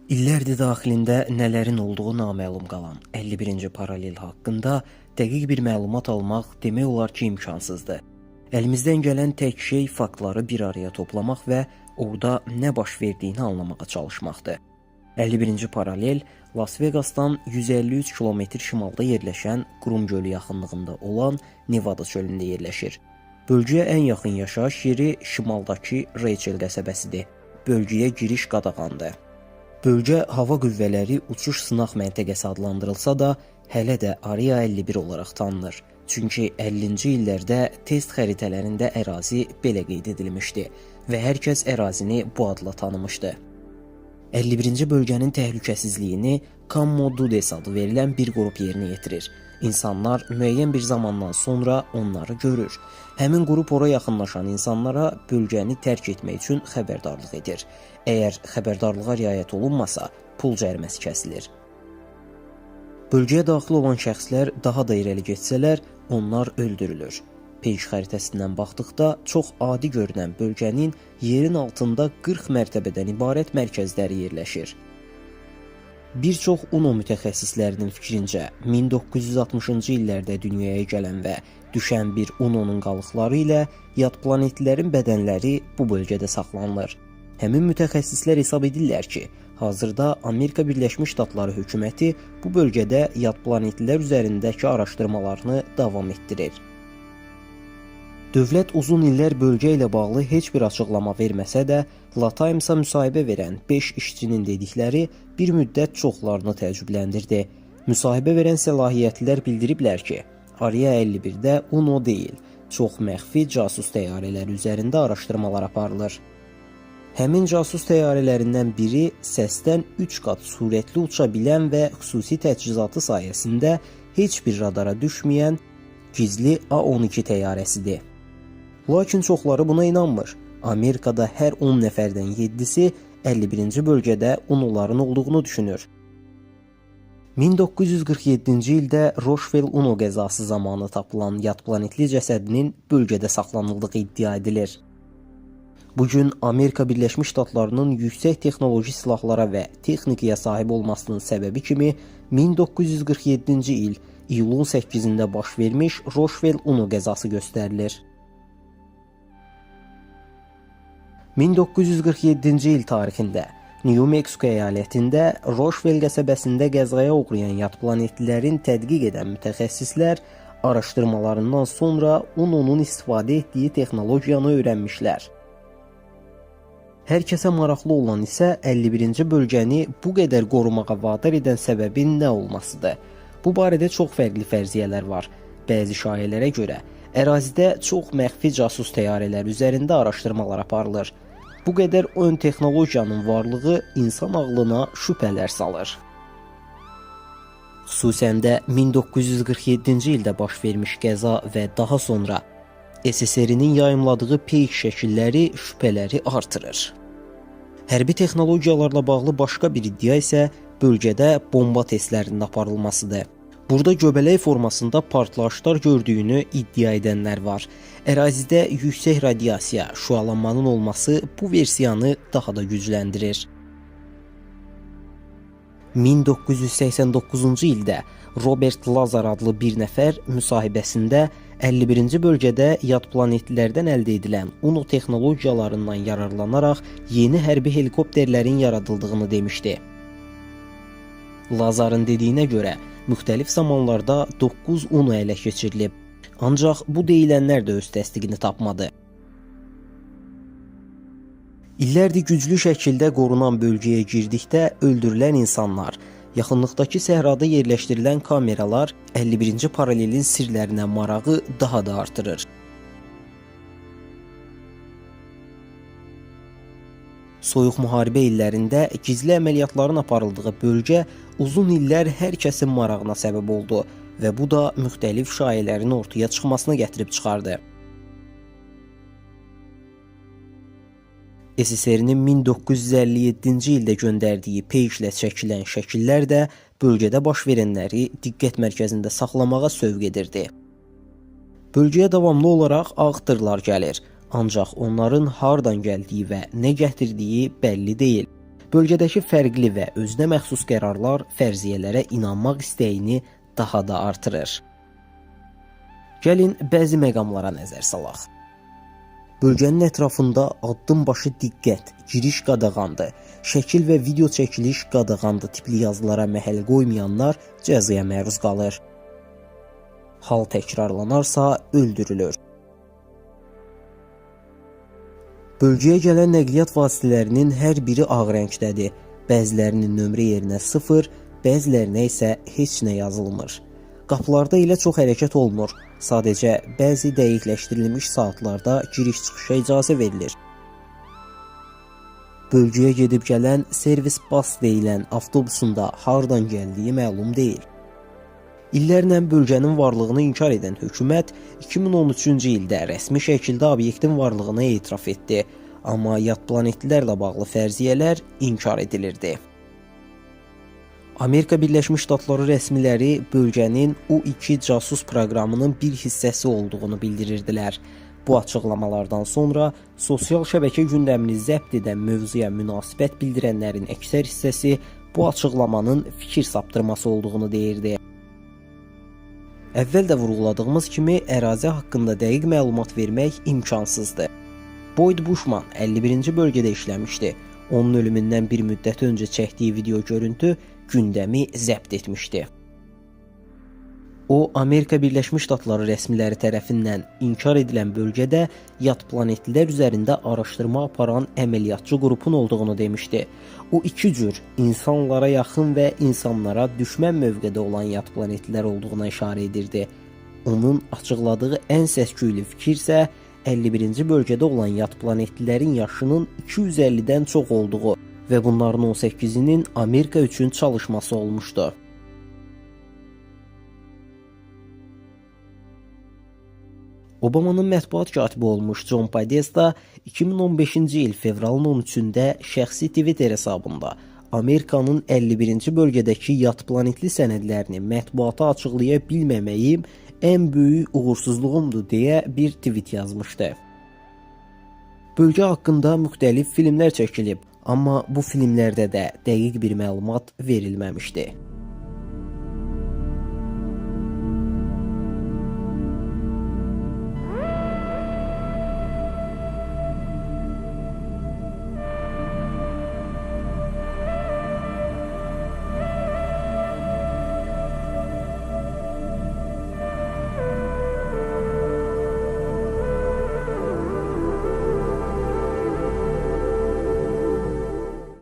İllərdir daxilində nələrin olduğu naməlum qalan 51-ci paralel haqqında dəqiq bir məlumat almaq demək olar ki, imkansızdır. Əlimizdən gələn tək şey faktları bir araya toplamaq və orada nə baş verdiyini anlamağa çalışmaqdır. 51-ci paralel Las Vegasdan 153 kilometr şimalda yerləşən Qrum gölü yaxınlığında olan Nevada çölündə yerləşir. Bölgəyə ən yaxın yaşayış yeri şimaldakı Rachel qəsəbəsidir. Bölgəyə giriş qadağandır. Bölgə hava qüvvələri uçuş sınaq məntəqəsi adlandırılsa da, hələ də Area 51 olaraq tanınır. Çünki 50-ci illərdə test xəritələrində ərazi belə qeyd edilmişdi və hər kəs ərazini bu adla tanımışdı. 51-ci bölgənin təhlükəsizliyini Cammo Dudes adı verilən bir qrup yerinə yetirir. İnsanlar müəyyən bir zamandan sonra onları görür. Həmin qrup ora yaxınlaşan insanlara bölgəni tərk etmək üçün xəbərdarlıq edir. Əgər xəbərdarlığa riayət olunmasa, pul cəriməsi kəsilir. Bölgəyə daxil olan şəxslər daha da irəli getsələr, onlar öldürülür. Peyk xəritəsindən baxdıqda çox adi görünən bölgənin yerin altında 40 mərtəbədən ibarət mərkəzləri yerləşir. Bir çox UNO mütəxəssislərinin fikrincə, 1960-cı illərdə dünyaya gələn və düşən bir UNO-nun qalıqları ilə yad planetlərin bədənləri bu bölgədə saxlanılır. Həmin mütəxəssislər hesab edirlər ki, hazırda Amerika Birləşmiş Ştatları hökuməti bu bölgədə yad planetlər üzərindəki araşdırmalarını davam etdirir. Dövlət uzun illər bölgə ilə bağlı heç bir açıqlama verməsə də, La Timesa müsahibə verən 5 işçinin dedikləri bir müddət çoxlarını təəccübləndirdi. Müsahibə verən səlahiyyətlilər bildiriblər ki, Area 51-də UNO deyil, çox məxfi casus təyyarələri üzərində araşdırmalar aparılır. Həmin casus təyyarələrindən biri səsdən 3 qat sürətli uça bilən və xüsusi təchizatı sayəsində heç bir radara düşməyən gizli A-12 təyyarəsidir. Lakin çoxları buna inanmır. Amerikada hər 10 nəfərdən 7-si 51-ci bölgədə UNO-ların olduğunu düşünür. 1947-ci ildə Roswell UNO qəzası zamanı tapılan yad planetli cəsədinin bölgədə saxlanıldığı iddia edilir. Bugün Amerika Birləşmiş Ştatlarının yüksək texnoloji silahlara və texnikaya sahib olmasının səbəbi kimi 1947-ci il iyulun 8-də baş vermiş Roswell UNO qəzası göstərilir. 1947-ci il tarixində New Mexico əyalətində Roswell qəsəbəsində qəzaya uğrayan yad planetlilərin tədqiq edən mütəxəssislər araşdırmalarından sonra UNO-nun istifadə etdiyi texnologiyanı öyrənmişlər. Hər kəsə maraqlı olan isə 51-ci bölgəni bu qədər qorumağa vadar edən səbəbin nə olmasıdır. Bu barədə çox fərqli fərziyyələr var. Bəzi şayələrə görə ərazidə çox məxfi casus təyyarələri üzərində araşdırmalar aparılır. Bu qədər ön texnologiyanın varlığı insan ağlına şübhələr salır. Xüsusən də 1947-ci ildə baş vermiş qəza və daha sonra SSR-nin yayımladığı peyk şəkilləri şübhələri artırır. Hərbi texnologiyalarla bağlı başqa bir iddia isə bölgədə bomba testlərinin aparılmasıdır. Burada göbələk formasında partlayışlar gördüyünü iddia edənlər var. Ərazidə yüksək radiasiya, şüalanmanın olması bu versiyanı daha da gücləndirir. 1989-cu ildə Robert Lazar adlı bir nəfər müsahibəsində 51-ci bölgədə yad planetlərdən əldə edilən UNO texnologiyalarından yararlanaraq yeni hərbi helikopterlərin yaradıldığını demişdi. Lazarın dediyinə görə, müxtəlif zamanlarda 9 UNO ələ keçirilib, ancaq bu deyilənlər də öz təsdiqini tapmadı. İllərdir güclü şəkildə qorunan bölgəyə girdikdə öldürülən insanlar, yaxınlıqdakı səhrada yerləşdirilən kameralar 51-ci paralelin sirlərinə marağı daha da artırır. Soyuq müharibə illərində gizli əməliyyatların aparıldığı bölgə uzun illər hər kəsin marağına səbəb oldu və bu da müxtəlif şayələrin ortaya çıxmasına gətirib çıxardı. SSR-nin 1957-ci ildə göndərdiyi peyklə çəkilən şəkillər də bölgədə baş verənləri diqqət mərkəzində saxlamağa sövq edirdi. Bölgəyə davamlı olaraq ağ tırlar gəlir. Ancaq onların hardan gəldiyi və nə gətirdiyi bəlli deyil. Bölgədəki fərqli və özünə məxsus qərarlar fərziyyələrə inanmaq istəyini daha da artırır. Gəlin bəzi məqamlara nəzər salaq. Bölgənin ətrafında addım başı diqqət, giriş qadağandır, şəkil və video çəkiliş qadağandır tipli yazılara məhəl qoymayanlar cəzaya məruz qalır. Hal təkrarlanarsa öldürülür. Bölgəyə gələn nəqliyyat vasitələrinin hər biri ağ rəngdədir. Bəzilərinin nömrə yerinə 0, bəzilərinə isə heç nə yazılmır. Qapılarda ilə çox hərəkət olunur. Sadəcə bəzi dəqiqləşdirilmiş saatlarda giriş-çıxışa icazə verilir. Bölgəyə gedib gələn servis bas deyilən avtobusun da hardan gəldiyi məlum deyil. İllərlə bölgənin varlığını inkar edən hökumət 2013-cü ildə rəsmi şəkildə obyektin varlığına etiraf etdi, amma yad planetlərlə bağlı fərziyyələr inkar edilirdi. Amerika Birləşmiş Ştatları rəsmiləri bölgənin U2 casus proqramının bir hissəsi olduğunu bildirirdilər. Bu açıqlamalardan sonra sosial şəbəkə gündəmini zəbt edən mövzuya münasibət bildirənlərin əksər hissəsi bu açıqlamanın fikir saptırması olduğunu deyirdi. Əvvəl də vurğuladığımız kimi ərazi haqqında dəqiq məlumat vermək imkansızdır. Boyd Bushman 51-ci bölgədə işləmişdi. Onun ölümündən bir müddət öncə çəkdiyi video görüntü gündəmi zəbt etmişdi. O, Amerika Birləşmiş Ştatları rəsmiləri tərəfindən inkar edilən bölgədə yad planetlilər üzərində araşdırma aparan əməliyyatçı qrupun olduğunu demişdi. O iki cür insanlara yaxın və insanlara düşmən mövqedə olan yad planetlilər olduğuna işarə edirdi. Onun açıqladığı ən səs-küylü fikir isə 51-ci bölgədə olan yad planetlilərin yaşının 250-dən çox olduğu və bunların 18-inin Amerika üçün çalışması olmuşdu. Obamanın mətbuat katibi olmuş John Podesta 2015-ci il fevralın 13-də şəxsi Twitter hesabında Amerikanın 51-ci bölgədəki yad planetli sənədlərini mətbuata açıqlaya bilməməyim ən böyük uğursuzluğumdur deyə bir tweet yazmışdı. Bölgə haqqında müxtəlif filmlər çəkilib, amma bu filmlərdə də dəqiq bir məlumat verilməmişdi.